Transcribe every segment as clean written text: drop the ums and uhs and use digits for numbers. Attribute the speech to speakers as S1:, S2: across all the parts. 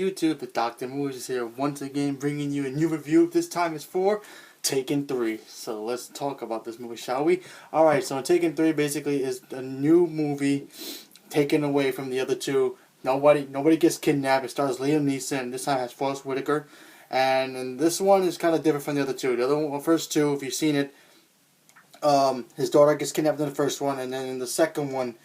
S1: YouTube? The Doctor Movies is here once again, bringing you a new review. This time it's for Taken 3. So let's talk about this movie, shall we? Alright, so Taken 3 basically is a new movie taken away from the other two. Nobody gets kidnapped. It stars Liam Neeson. This time has Forest Whitaker. And this one is kind of different from the other two. The first two, if you've seen it, his daughter gets kidnapped in the first one, and then in the second one,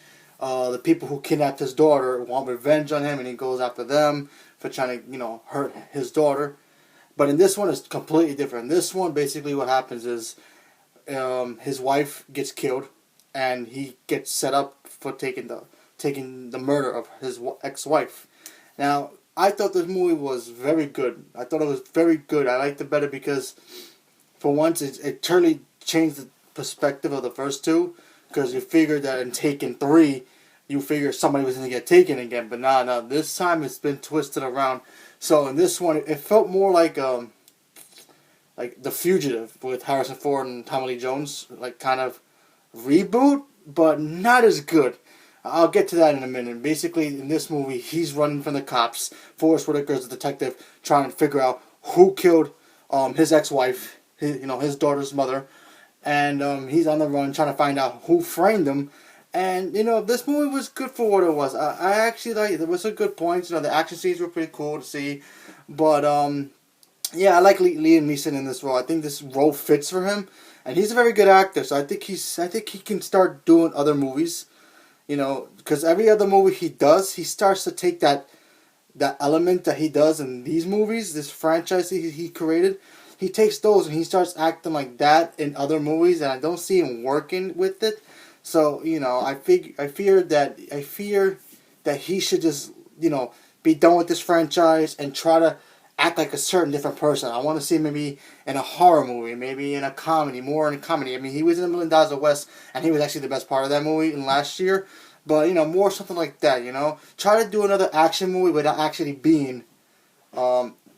S1: the people who kidnapped his daughter want revenge on him, and he goes after them for trying to, hurt his daughter. But in this one, it's completely different. In this one, basically what happens is his wife gets killed, and he gets set up for taking the murder of his ex-wife. Now, I thought this movie was very good. I thought it was very good. I liked it better because, for once, it totally changed the perspective of the first two. Because you figured that in Taken 3, you figured somebody was going to get taken again. But nah, this time it's been twisted around. So in this one, it felt more like The Fugitive with Harrison Ford and Tommy Lee Jones. Like, kind of reboot, but not as good. I'll get to that in a minute. Basically, in this movie, he's running from the cops. Forest Whitaker is a detective trying to figure out who killed his ex-wife, his daughter's mother. And he's on the run trying to find out who framed him. And, this movie was good for what it was. I actually liked it. There was some good points. The action scenes were pretty cool to see. But, yeah, I like Liam Neeson in this role. I think this role fits for him. And he's a very good actor. So I think he can start doing other movies. Because every other movie he does, he starts to take that element that he does in these movies, this franchise he created. He takes those and he starts acting like that in other movies, and I don't see him working with it. So I fear that he should just be done with this franchise and try to act like a certain different person. I want to see him maybe in a horror movie, maybe in a comedy, more in a comedy. I mean, he was in $1 Million of West, and he was actually the best part of that movie in last year. But more something like that. Try to do another action movie without actually being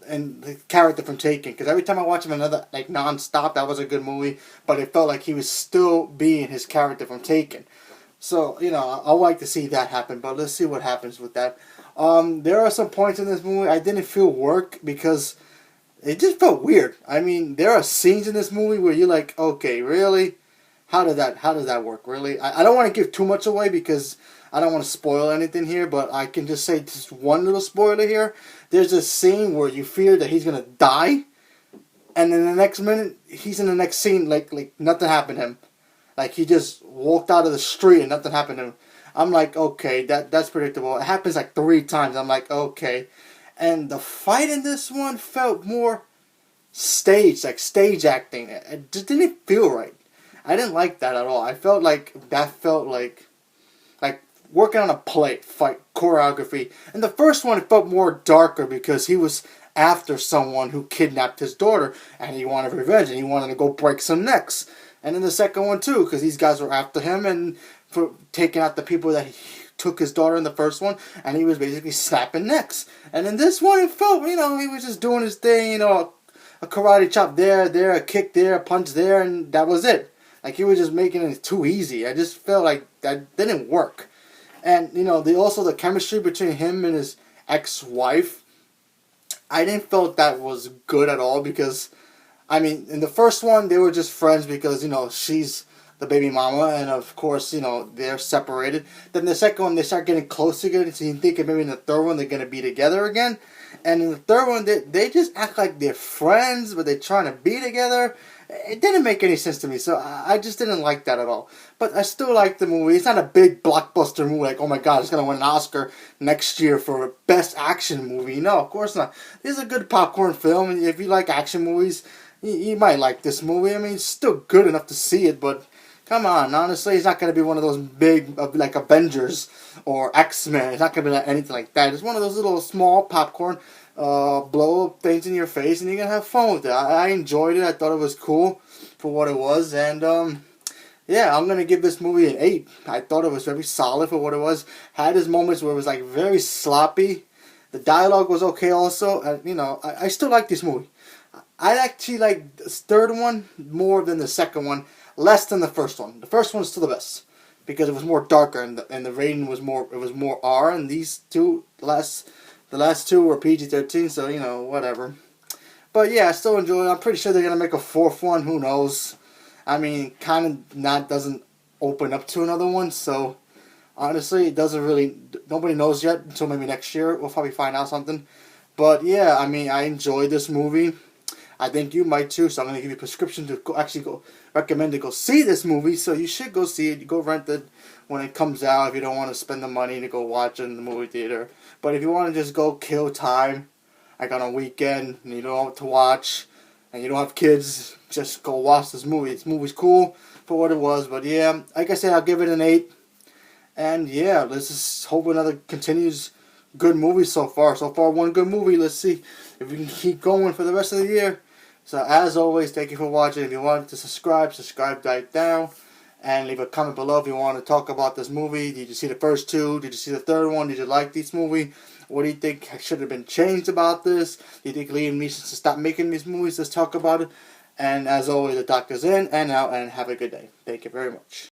S1: and the character from Taken. Because every time I watch him another non-stop, that was a good movie, but it felt like he was still being his character from Taken. So I like to see that happen, but let's see what happens with that. There are some points in this movie I didn't feel work because it just felt weird. I mean, there are scenes in this movie where you're like, okay, really? How does that work, really? I don't want to give too much away because I don't want to spoil anything here, but I can just say just one little spoiler here. There's a scene where you fear that he's going to die, and then the next minute, he's in the next scene like nothing happened to him. Like he just walked out of the street and nothing happened to him. I'm like, okay, that's predictable. It happens like 3 times. I'm like, okay. And the fight in this one felt more staged, like stage acting. It just didn't feel right. I didn't like that at all. I felt like that felt like working on a play fight choreography. And the first one, it felt more darker because he was after someone who kidnapped his daughter and he wanted revenge and he wanted to go break some necks. And then the second one too, because these guys were after him and for taking out the people that he took his daughter in the first one, and he was basically snapping necks. And in this one, it felt, he was just doing his thing, a karate chop there, a kick there, a punch there, and that was it. Like he was just making it too easy. I just felt like that didn't work. And the chemistry between him and his ex-wife, I didn't feel that was good at all because, I mean, in the first one they were just friends because she's the baby mama, and of course they're separated. Then the second one they start getting close together, so you think maybe in the third one they're gonna be together again. And in the third one they just act like they're friends, but they're trying to be together. It didn't make any sense to me, so I just didn't like that at all. But I still like the movie. It's not a big blockbuster movie like, oh my god, it's going to win an Oscar next year for Best Action Movie. No, of course not. This is a good popcorn film, and if you like action movies, you might like this movie. I mean, it's still good enough to see it, but come on, honestly, it's not going to be one of those big, like Avengers or X-Men. It's not going to be anything like that. It's one of those little small popcorn blow up things in your face, and you're gonna have fun with it. I enjoyed it. I thought it was cool for what it was, and yeah, I'm gonna give this movie an 8. I thought it was very solid for what it was. Had its moments where it was like very sloppy. The dialogue was okay also. I still like this movie. I actually like the third one more than the second one, less than the first one. The first one is still the best because it was more darker and the rating was more. It was more R, and these two less. The last two were PG-13, so you know, whatever. But yeah, I still enjoy it. I'm pretty sure they're gonna make a fourth one. Who knows? I mean, kind of not doesn't open up to another one. So honestly, it doesn't really. Nobody knows yet until maybe next year. We'll probably find out something. But yeah, I mean, I enjoyed this movie. I think you might too. So I'm gonna give you a prescription to go recommend to go see this movie. So you should go see it. You go rent it when it comes out if you don't want to spend the money to go watch it in the movie theater. But if you want to just go kill time, like on a weekend, and you don't know what to watch, and you don't have kids, just go watch this movie. This movie's cool for what it was. But yeah, like I said, I'll give it an 8. And yeah, let's just hope another continues good movie so far. So far, one good movie. Let's see if we can keep going for the rest of the year. So as always, thank you for watching. If you want to subscribe right down. And leave a comment below if you want to talk about this movie. Did you see the first two? Did you see the third one? Did you like this movie? What do you think should have been changed about this? Do you think Liam Neeson should stop making these movies? Let's talk about it. And as always, the doctor's in and out. And have a good day. Thank you very much.